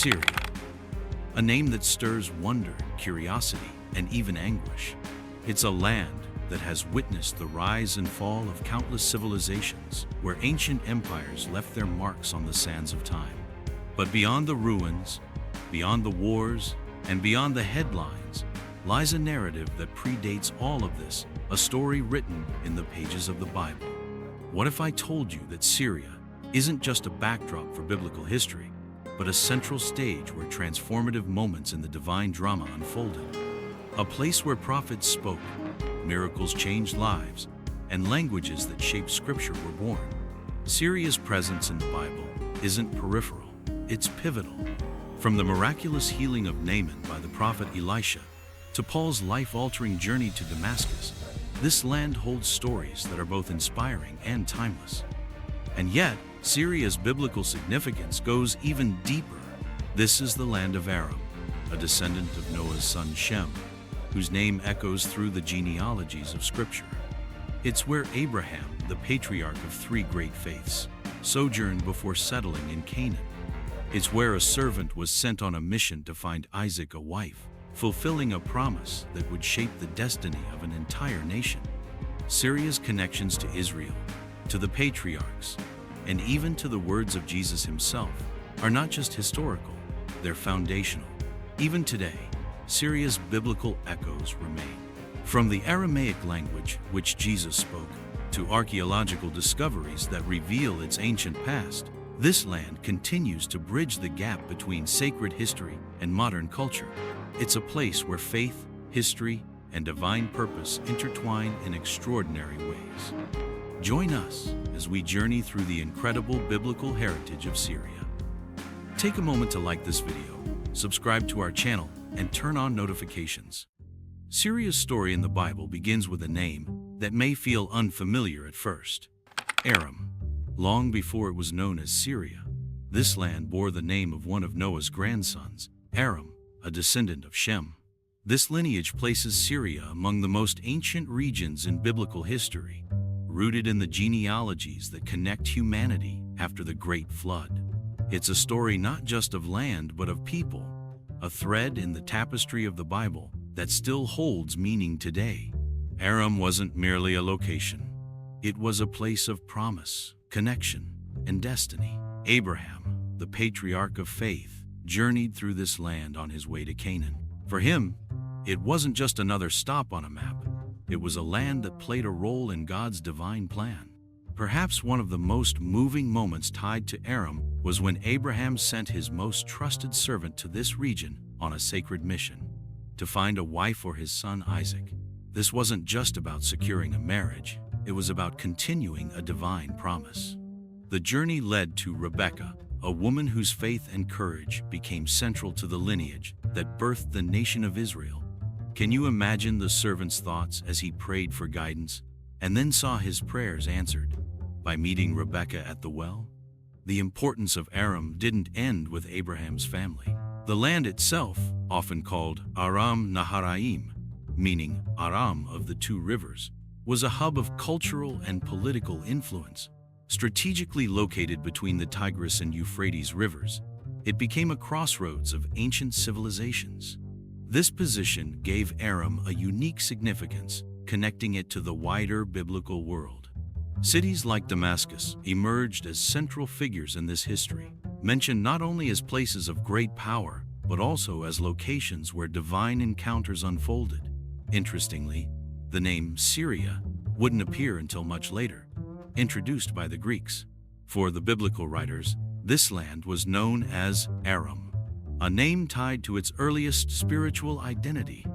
Syria, a name that stirs wonder, curiosity, and even anguish. It's a land that has witnessed the rise and fall of countless civilizations, where ancient empires left their marks on the sands of time. But beyond the ruins, beyond the wars, and beyond the headlines, lies a narrative that predates all of this, a story written in the pages of the Bible. What if I told you that Syria isn't just a backdrop for biblical history, but a central stage where transformative moments in the divine drama unfolded? A place where prophets spoke, miracles changed lives, and languages that shaped Scripture were born. Syria's presence in the Bible isn't peripheral, it's pivotal. From the miraculous healing of Naaman by the prophet Elisha to Paul's life-altering journey to Damascus, this land holds stories that are both inspiring and timeless. And yet, Syria's biblical significance goes even deeper. This is the land of Aram, a descendant of Noah's son Shem, whose name echoes through the genealogies of Scripture. It's where Abraham, the patriarch of three great faiths, sojourned before settling in Canaan. It's where a servant was sent on a mission to find Isaac a wife, fulfilling a promise that would shape the destiny of an entire nation. Syria's connections to Israel, to the patriarchs, and even to the words of Jesus himself are not just historical, they're foundational. Even today, Syria's biblical echoes remain. From the Aramaic language which Jesus spoke, to archaeological discoveries that reveal its ancient past, this land continues to bridge the gap between sacred history and modern culture. It's a place where faith, history, and divine purpose intertwine in extraordinary ways. Join us as we journey through the incredible biblical heritage of Syria. Take a moment to like this video, subscribe to our channel, and turn on notifications. Syria's story in the Bible begins with a name that may feel unfamiliar at first: Aram. Long before it was known as Syria, this land bore the name of one of Noah's grandsons, Aram, a descendant of Shem. This lineage places Syria among the most ancient regions in biblical history, rooted in the genealogies that connect humanity after the Great Flood. It's a story not just of land but of people, a thread in the tapestry of the Bible that still holds meaning today. Aram wasn't merely a location. It was a place of promise, connection, and destiny. Abraham, the patriarch of faith, journeyed through this land on his way to Canaan. For him, it wasn't just another stop on a map. It was a land that played a role in God's divine plan. Perhaps one of the most moving moments tied to Aram was when Abraham sent his most trusted servant to this region on a sacred mission, to find a wife for his son Isaac. This wasn't just about securing a marriage, it was about continuing a divine promise. The journey led to Rebekah, a woman whose faith and courage became central to the lineage that birthed the nation of Israel. Can you imagine the servant's thoughts as he prayed for guidance and then saw his prayers answered by meeting Rebekah at the well? The importance of Aram didn't end with Abraham's family. The land itself, often called Aram Naharaim, meaning Aram of the two rivers, was a hub of cultural and political influence. Strategically located between the Tigris and Euphrates rivers, it became a crossroads of ancient civilizations. This position gave Aram a unique significance, connecting it to the wider biblical world. Cities like Damascus emerged as central figures in this history, mentioned not only as places of great power, but also as locations where divine encounters unfolded. Interestingly, the name Syria wouldn't appear until much later, introduced by the Greeks. For the biblical writers, this land was known as Aram, a name tied to its earliest spiritual identity.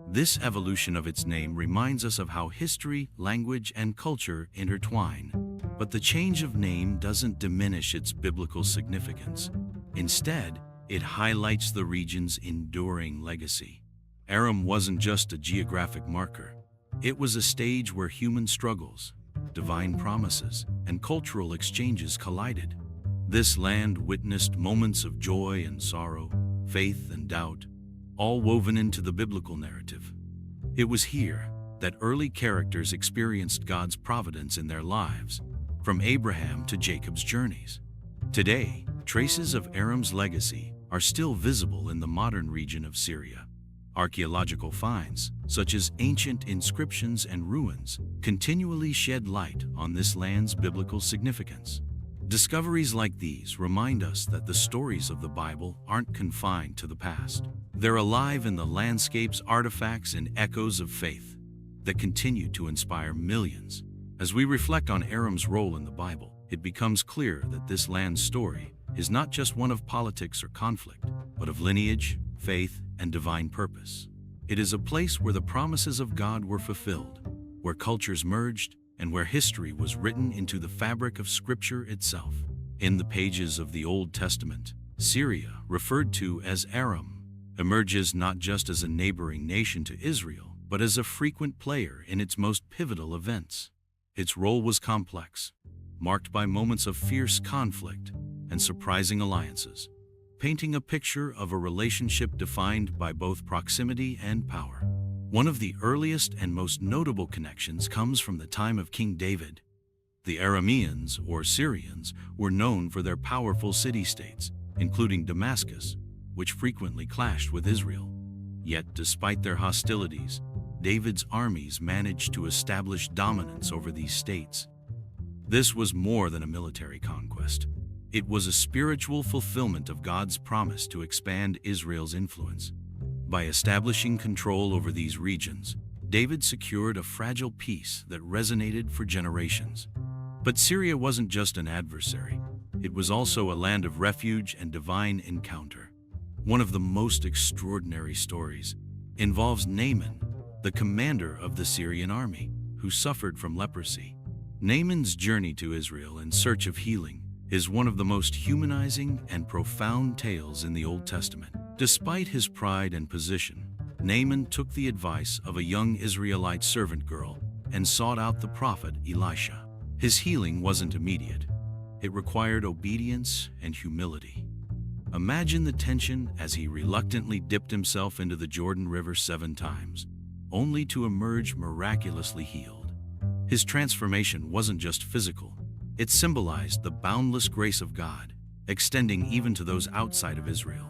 This evolution of its name reminds us of how history, language, and culture intertwine. But the change of name doesn't diminish its biblical significance. Instead, it highlights the region's enduring legacy. Aram wasn't just a geographic marker. It was a stage where human struggles, divine promises, and cultural exchanges collided. This land witnessed moments of joy and sorrow, faith and doubt, all woven into the biblical narrative. It was here that early characters experienced God's providence in their lives, from Abraham to Jacob's journeys. Today, traces of Aram's legacy are still visible in the modern region of Syria. Archaeological finds, such as ancient inscriptions and ruins, continually shed light on this land's biblical significance. Discoveries like these remind us that the stories of the Bible aren't confined to the past. They're alive in the landscapes, artifacts, and echoes of faith that continue to inspire millions. As we reflect on Aram's role in the Bible, it becomes clear that this land's story is not just one of politics or conflict, but of lineage, faith, and divine purpose. It is a place where the promises of God were fulfilled, where cultures merged, and where history was written into the fabric of Scripture itself. In the pages of the Old Testament, Syria, referred to as Aram, emerges not just as a neighboring nation to Israel, but as a frequent player in its most pivotal events. Its role was complex, marked by moments of fierce conflict and surprising alliances, painting a picture of a relationship defined by both proximity and power. One of the earliest and most notable connections comes from the time of King David. The Arameans, or Syrians, were known for their powerful city-states, including Damascus, which frequently clashed with Israel. Yet, despite their hostilities, David's armies managed to establish dominance over these states. This was more than a military conquest. It was a spiritual fulfillment of God's promise to expand Israel's influence. By establishing control over these regions, David secured a fragile peace that resonated for generations. But Syria wasn't just an adversary. It was also a land of refuge and divine encounter. One of the most extraordinary stories involves Naaman, the commander of the Syrian army, who suffered from leprosy. Naaman's journey to Israel in search of healing is one of the most humanizing and profound tales in the Old Testament. Despite his pride and position, Naaman took the advice of a young Israelite servant girl and sought out the prophet Elisha. His healing wasn't immediate. It required obedience and humility. Imagine the tension as he reluctantly dipped himself into the Jordan River 7 times, only to emerge miraculously healed. His transformation wasn't just physical. It symbolized the boundless grace of God, extending even to those outside of Israel.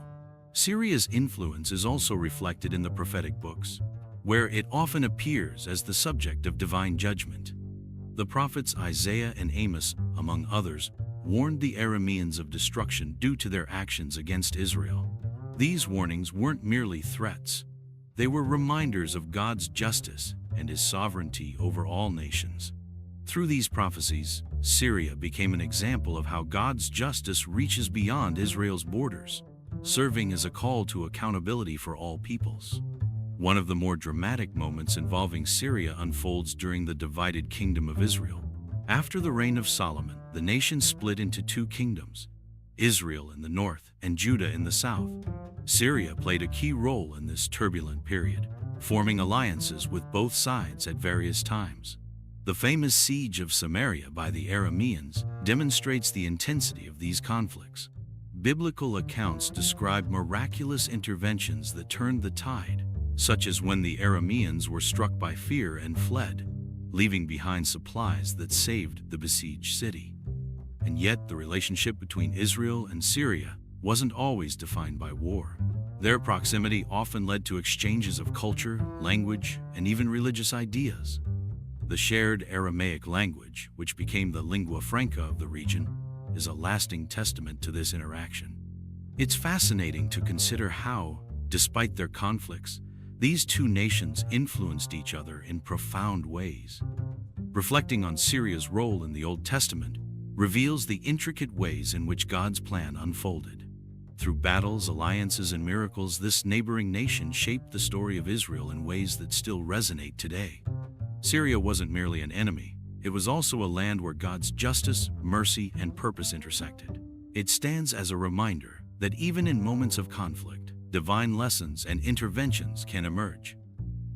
Syria's influence is also reflected in the prophetic books, where it often appears as the subject of divine judgment. The prophets Isaiah and Amos, among others, warned the Arameans of destruction due to their actions against Israel. These warnings weren't merely threats. They were reminders of God's justice and His sovereignty over all nations. Through these prophecies, Syria became an example of how God's justice reaches beyond Israel's borders, serving as a call to accountability for all peoples. One of the more dramatic moments involving Syria unfolds during the divided kingdom of Israel. After the reign of Solomon, the nation split into 2 kingdoms, Israel in the north and Judah in the south. Syria played a key role in this turbulent period, forming alliances with both sides at various times. The famous siege of Samaria by the Arameans demonstrates the intensity of these conflicts. Biblical accounts describe miraculous interventions that turned the tide, such as when the Arameans were struck by fear and fled, leaving behind supplies that saved the besieged city. And yet, the relationship between Israel and Syria wasn't always defined by war. Their proximity often led to exchanges of culture, language, and even religious ideas. The shared Aramaic language, which became the lingua franca of the region, is a lasting testament to this interaction. It's fascinating to consider how, despite their conflicts, these 2 nations influenced each other in profound ways. Reflecting on Syria's role in the Old Testament reveals the intricate ways in which God's plan unfolded. Through battles, alliances, and miracles, this neighboring nation shaped the story of Israel in ways that still resonate today. Syria wasn't merely an enemy, it was also a land where God's justice, mercy, and purpose intersected. It stands as a reminder that even in moments of conflict, divine lessons and interventions can emerge.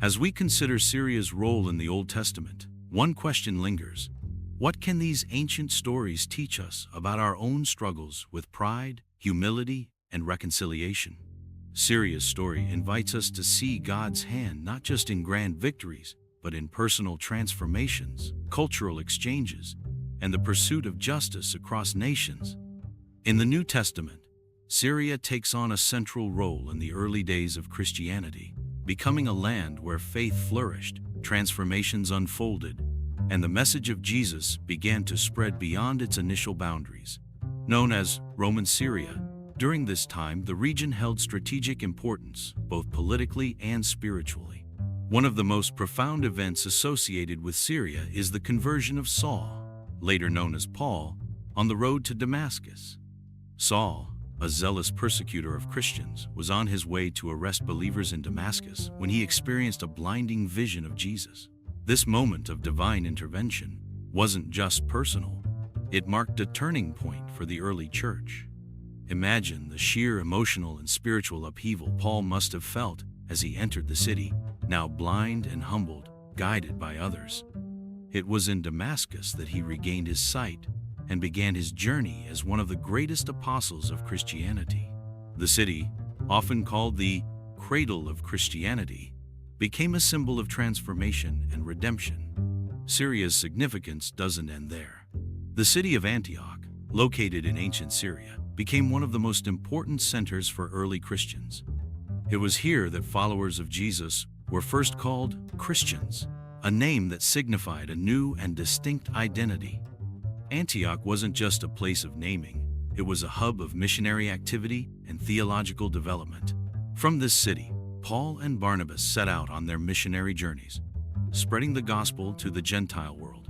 As we consider Syria's role in the Old Testament, one question lingers: what can these ancient stories teach us about our own struggles with pride, humility, and reconciliation? Syria's story invites us to see God's hand not just in grand victories, but in personal transformations, cultural exchanges, and the pursuit of justice across nations. In the New Testament, Syria takes on a central role in the early days of Christianity, becoming a land where faith flourished, transformations unfolded, and the message of Jesus began to spread beyond its initial boundaries. Known as Roman Syria, during this time the region held strategic importance, both politically and spiritually. One of the most profound events associated with Syria is the conversion of Saul, later known as Paul, on the road to Damascus. Saul, a zealous persecutor of Christians, was on his way to arrest believers in Damascus when he experienced a blinding vision of Jesus. This moment of divine intervention wasn't just personal, it marked a turning point for the early church. Imagine the sheer emotional and spiritual upheaval Paul must have felt as he entered the city, now blind and humbled, guided by others. It was in Damascus that he regained his sight and began his journey as one of the greatest apostles of Christianity. The city, often called the cradle of Christianity, became a symbol of transformation and redemption. Syria's significance doesn't end there. The city of Antioch, located in ancient Syria, became one of the most important centers for early Christians. It was here that followers of Jesus were first called Christians, a name that signified a new and distinct identity. Antioch wasn't just a place of naming, it was a hub of missionary activity and theological development. From this city, Paul and Barnabas set out on their missionary journeys, spreading the gospel to the Gentile world.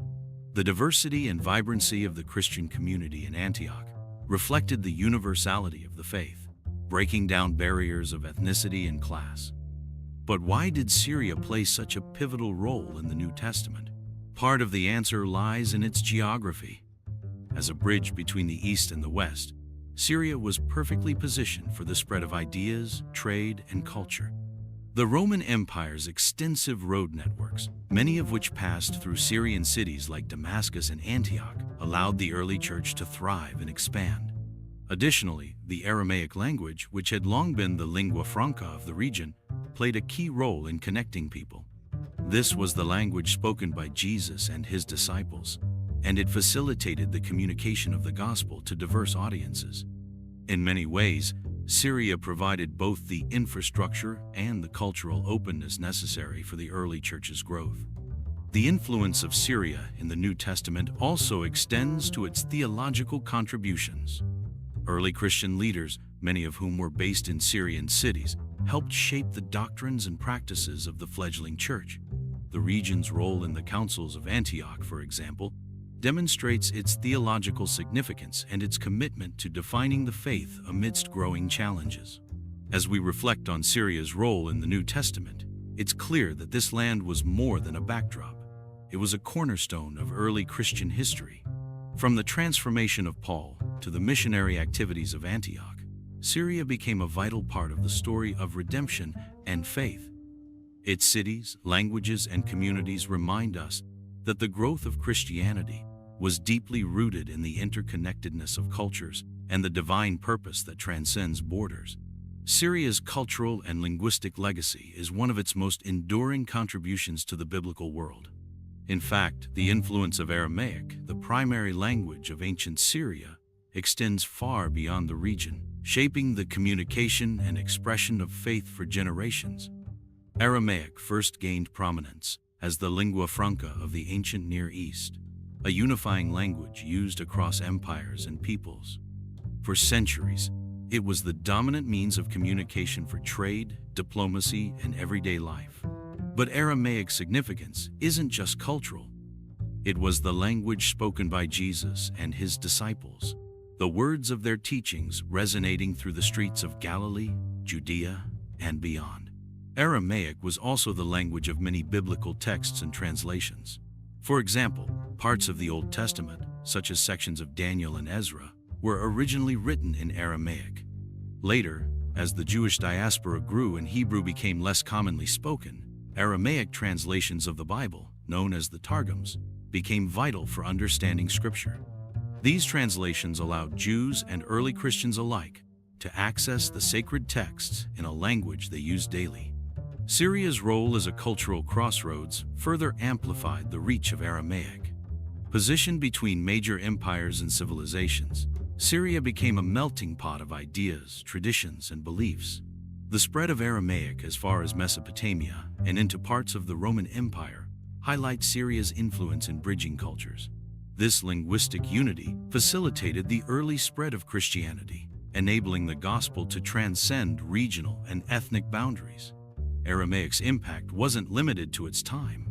The diversity and vibrancy of the Christian community in Antioch reflected the universality of the faith, breaking down barriers of ethnicity and class. But why did Syria play such a pivotal role in the New Testament? Part of the answer lies in its geography. As a bridge between the East and the West, Syria was perfectly positioned for the spread of ideas, trade, and culture. The Roman Empire's extensive road networks, many of which passed through Syrian cities like Damascus and Antioch, allowed the early church to thrive and expand. Additionally, the Aramaic language, which had long been the lingua franca of the region, played a key role in connecting people. This was the language spoken by Jesus and his disciples, and it facilitated the communication of the gospel to diverse audiences. In many ways, Syria provided both the infrastructure and the cultural openness necessary for the early church's growth. The influence of Syria in the New Testament also extends to its theological contributions. Early Christian leaders, many of whom were based in Syrian cities, helped shape the doctrines and practices of the fledgling church. The region's role in the councils of Antioch, for example, demonstrates its theological significance and its commitment to defining the faith amidst growing challenges. As we reflect on Syria's role in the New Testament, it's clear that this land was more than a backdrop. It was a cornerstone of early Christian history. From the transformation of Paul to the missionary activities of Antioch, Syria became a vital part of the story of redemption and faith. Its cities, languages, and communities remind us that the growth of Christianity was deeply rooted in the interconnectedness of cultures and the divine purpose that transcends borders. Syria's cultural and linguistic legacy is one of its most enduring contributions to the biblical world. In fact, the influence of Aramaic, the primary language of ancient Syria, extends far beyond the region, shaping the communication and expression of faith for generations. Aramaic first gained prominence as the lingua franca of the ancient Near East, a unifying language used across empires and peoples. For centuries, it was the dominant means of communication for trade, diplomacy, and everyday life. But Aramaic significance isn't just cultural. It was the language spoken by Jesus and his disciples, the words of their teachings resonating through the streets of Galilee, Judea, and beyond. Aramaic was also the language of many biblical texts and translations. For example, parts of the Old Testament, such as sections of Daniel and Ezra, were originally written in Aramaic. Later, as the Jewish diaspora grew and Hebrew became less commonly spoken, Aramaic translations of the Bible, known as the Targums, became vital for understanding Scripture. These translations allowed Jews and early Christians alike to access the sacred texts in a language they used daily. Syria's role as a cultural crossroads further amplified the reach of Aramaic. Positioned between major empires and civilizations, Syria became a melting pot of ideas, traditions, and beliefs. The spread of Aramaic as far as Mesopotamia and into parts of the Roman Empire highlights Syria's influence in bridging cultures. This linguistic unity facilitated the early spread of Christianity, enabling the gospel to transcend regional and ethnic boundaries. Aramaic's impact wasn't limited to its time.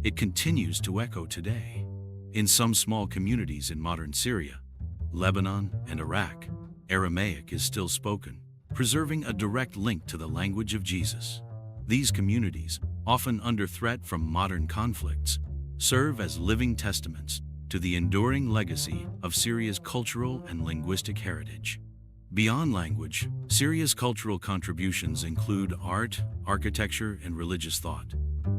It continues to echo today. In some small communities in modern Syria, Lebanon, and Iraq, Aramaic is still spoken, preserving a direct link to the language of Jesus. These communities, often under threat from modern conflicts, serve as living testaments to the enduring legacy of Syria's cultural and linguistic heritage. Beyond language, Syria's cultural contributions include art, architecture, and religious thought.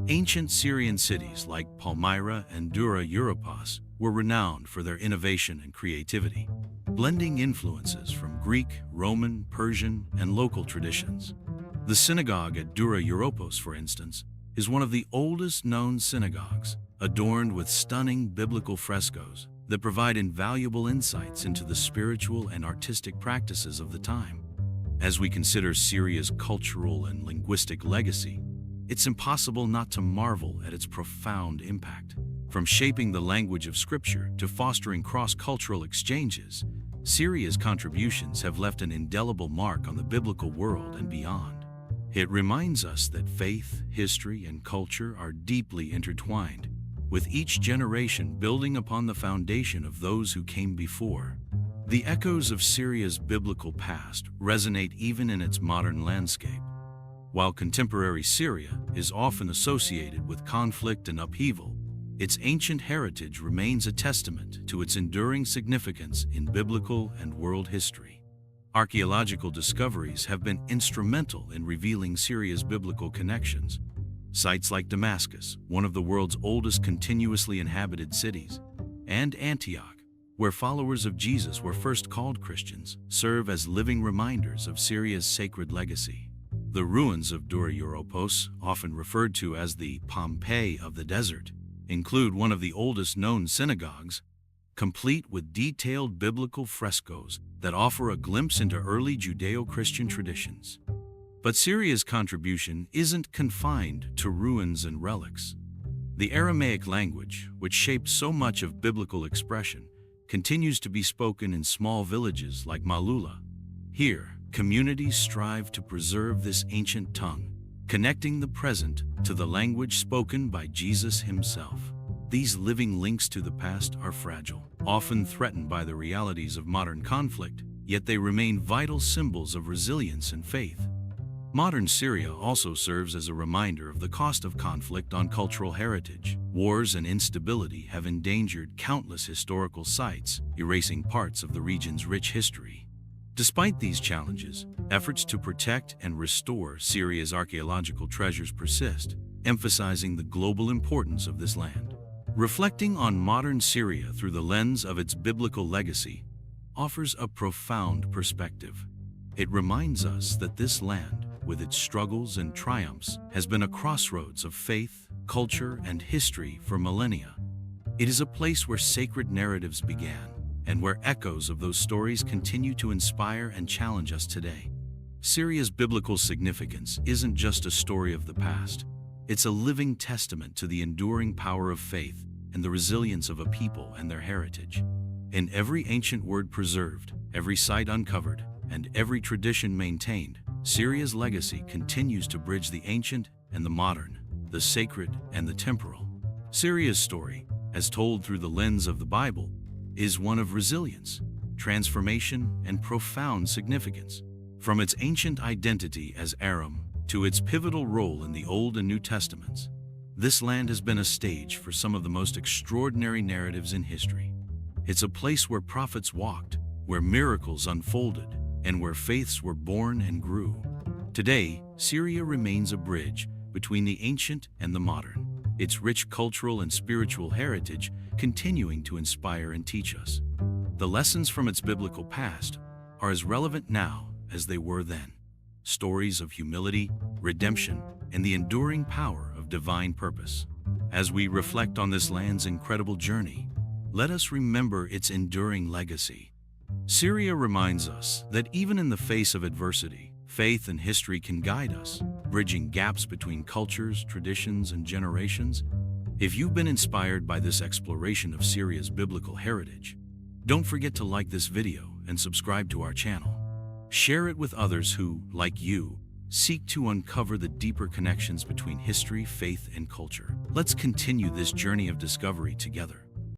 Ancient Syrian cities like Palmyra and Dura Europos were renowned for their innovation and creativity, blending influences from Greek, Roman, Persian, and local traditions. The synagogue at Dura Europos, for instance, is one of the oldest known synagogues, adorned with stunning biblical frescoes that provide invaluable insights into the spiritual and artistic practices of the time. As we consider Syria's cultural and linguistic legacy, it's impossible not to marvel at its profound impact. From shaping the language of Scripture to fostering cross-cultural exchanges, Syria's contributions have left an indelible mark on the biblical world and beyond. It reminds us that faith, history, and culture are deeply intertwined, with each generation building upon the foundation of those who came before. The echoes of Syria's biblical past resonate even in its modern landscape. While contemporary Syria is often associated with conflict and upheaval, its ancient heritage remains a testament to its enduring significance in biblical and world history. Archaeological discoveries have been instrumental in revealing Syria's biblical connections. Sites like Damascus, one of the world's oldest continuously inhabited cities, and Antioch, where followers of Jesus were first called Christians, serve as living reminders of Syria's sacred legacy. The ruins of Dura Europos, often referred to as the Pompeii of the desert, include one of the oldest known synagogues, complete with detailed biblical frescoes that offer a glimpse into early Judeo-Christian traditions. But Syria's contribution isn't confined to ruins and relics. The Aramaic language, which shaped so much of biblical expression, continues to be spoken in small villages like Malula. Here, communities strive to preserve this ancient tongue, connecting the present to the language spoken by Jesus himself. These living links to the past are fragile, often threatened by the realities of modern conflict, yet they remain vital symbols of resilience and faith. Modern Syria also serves as a reminder of the cost of conflict on cultural heritage. Wars and instability have endangered countless historical sites, erasing parts of the region's rich history. Despite these challenges, efforts to protect and restore Syria's archaeological treasures persist, emphasizing the global importance of this land. Reflecting on modern Syria through the lens of its biblical legacy offers a profound perspective. It reminds us that this land, with its struggles and triumphs, has been a crossroads of faith, culture, and history for millennia. It is a place where sacred narratives began, and where echoes of those stories continue to inspire and challenge us today. Syria's biblical significance isn't just a story of the past. It's a living testament to the enduring power of faith and the resilience of a people and their heritage. In every ancient word preserved, every site uncovered, and every tradition maintained, Syria's legacy continues to bridge the ancient and the modern, the sacred and the temporal. Syria's story, as told through the lens of the Bible, is one of resilience, transformation, and profound significance. From its ancient identity as Aram to its pivotal role in the Old and New Testaments, this land has been a stage for some of the most extraordinary narratives in history. It's a place where prophets walked, where miracles unfolded, and where faiths were born and grew. Today, Syria remains a bridge between the ancient and the modern, its rich cultural and spiritual heritage continuing to inspire and teach us. The lessons from its biblical past are as relevant now as they were then. Stories of humility, redemption, and the enduring power of divine purpose. As we reflect on this land's incredible journey, let us remember its enduring legacy. Syria reminds us that even in the face of adversity, faith and history can guide us, bridging gaps between cultures, traditions, and generations. If you've been inspired by this exploration of Syria's biblical heritage, don't forget to like this video and subscribe to our channel. Share it with others who, like you, seek to uncover the deeper connections between history, faith, and culture. Let's continue this journey of discovery together.